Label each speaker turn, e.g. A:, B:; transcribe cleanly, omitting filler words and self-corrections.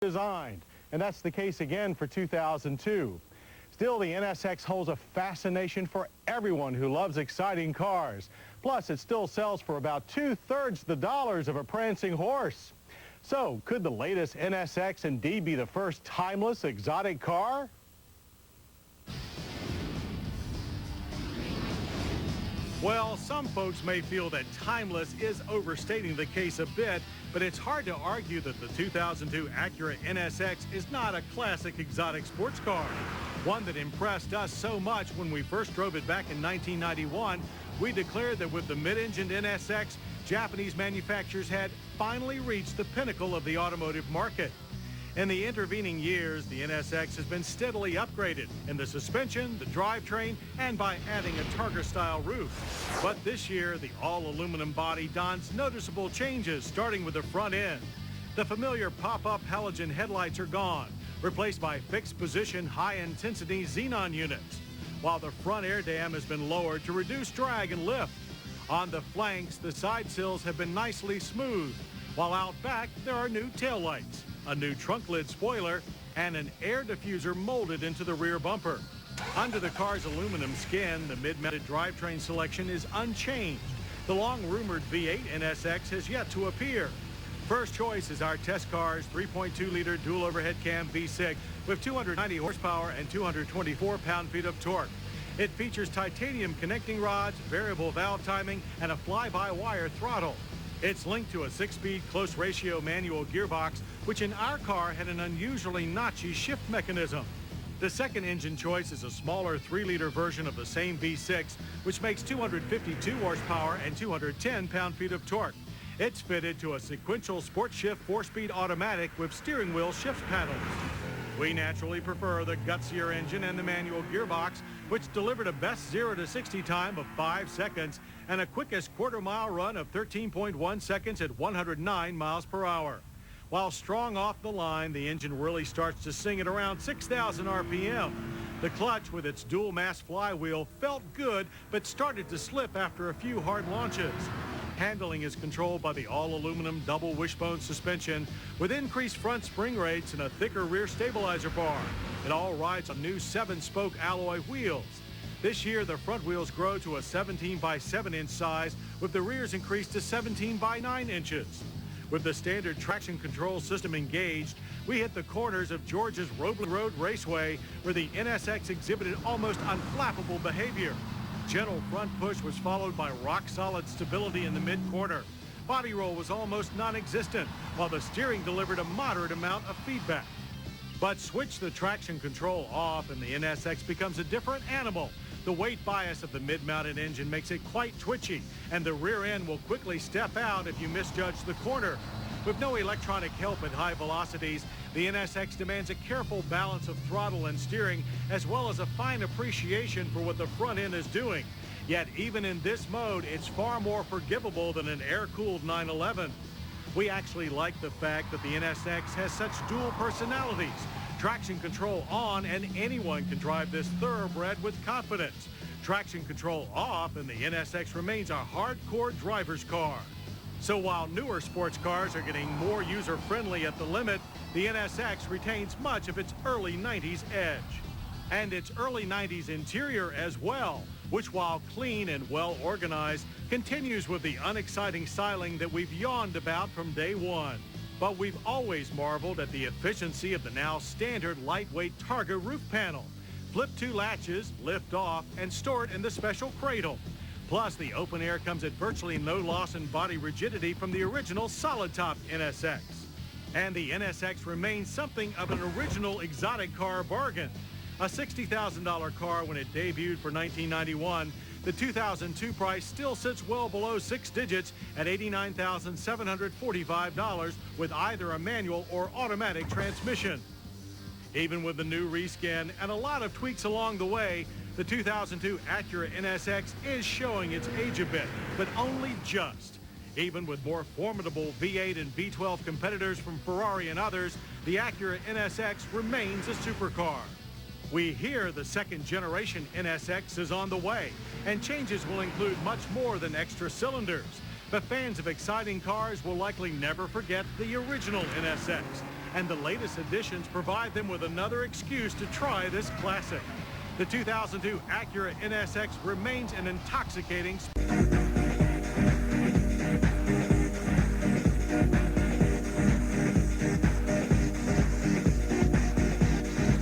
A: designed, and that's the case again for 2002. Still, the NSX holds a fascination for everyone who loves exciting cars. Plus, it still sells for about 2/3 the dollars of a prancing horse. So, could the latest NSX indeed be the first timeless exotic car? Well, some folks may feel that timeless is overstating the case a bit, but it's hard to argue that the 2002 Acura NSX is not a classic exotic sports car. One that impressed us so much when we first drove it back in 1991, we declared that with the mid-engined NSX, Japanese manufacturers had finally reached the pinnacle of the automotive market. In the intervening years, the NSX has been steadily upgraded in the suspension, the drivetrain, and by adding a Targa-style roof. But this year, the all-aluminum body dons noticeable changes, starting with the front end. The familiar pop-up halogen headlights are gone, replaced by fixed-position, high-intensity xenon units, while the front air dam has been lowered to reduce drag and lift. On the flanks, the side sills have been nicely smoothed, while out back, there are new taillights, a new trunk lid spoiler, and an air diffuser molded into the rear bumper. Under the car's aluminum skin, the mid-mounted drivetrain selection is unchanged. The long-rumored V8 NSX has yet to appear. First choice is our test car's 3.2-liter dual overhead cam V6 with 290 horsepower and 224 pound-feet of torque. It features titanium connecting rods, variable valve timing, and a fly-by-wire throttle. It's linked to a 6-speed close-ratio manual gearbox, which in our car had an unusually notchy shift mechanism. The second engine choice is a smaller 3-liter version of the same V6, which makes 252 horsepower and 210 pound-feet of torque. It's fitted to a sequential sport shift 4-speed automatic with steering wheel shift paddles. We naturally prefer the gutsier engine and the manual gearbox, which delivered a best 0 to 60 time of 5 seconds and a quickest quarter-mile run of 13.1 seconds at 109 miles per hour. While strong off the line, the engine really starts to sing at around 6,000 RPM. The clutch with its dual-mass flywheel felt good, but started to slip after a few hard launches. Handling is controlled by the all-aluminum double wishbone suspension with increased front spring rates and a thicker rear stabilizer bar. It all rides on new 7-spoke alloy wheels. This year, the front wheels grow to a 17 by 7-inch size, with the rears increased to 17 by 9 inches. With the standard traction control system engaged, we hit the corners of Georgia's Roebling Road Raceway, where the NSX exhibited almost unflappable behavior. Gentle front push was followed by rock-solid stability in the mid-corner. Body roll was almost non-existent, while the steering delivered a moderate amount of feedback. But switch the traction control off and the NSX becomes a different animal. The weight bias of the mid-mounted engine makes it quite twitchy, and the rear end will quickly step out if you misjudge the corner. With no electronic help at high velocities, the NSX demands a careful balance of throttle and steering, as well as a fine appreciation for what the front end is doing. Yet even in this mode, it's far more forgivable than an air-cooled 911. We actually like the fact that the NSX has such dual personalities. Traction control on, and anyone can drive this thoroughbred with confidence. Traction control off, and the NSX remains a hardcore driver's car. So while newer sports cars are getting more user-friendly at the limit, the NSX retains much of its early 90s edge. And its early 90s interior as well, which while clean and well organized, continues with the unexciting styling that we've yawned about from day one. But we've always marveled at the efficiency of the now standard lightweight Targa roof panel. Flip 2 latches, lift off, and store it in the special cradle. Plus, the open air comes at virtually no loss in body rigidity from the original solid-top NSX. And the NSX remains something of an original exotic car bargain. A $60,000 car when it debuted for 1991, the 2002 price still sits well below 6 digits at $89,745 with either a manual or automatic transmission. Even with the new reskin and a lot of tweaks along the way, the 2002 Acura NSX is showing its age a bit, but only just. Even with more formidable V8 and V12 competitors from Ferrari and others, the Acura NSX remains a supercar. We hear the second-generation NSX is on the way, and changes will include much more than extra cylinders. But fans of exciting cars will likely never forget the original NSX. and the latest additions provide them with another excuse to try this classic. The 2002 Acura NSX remains an intoxicating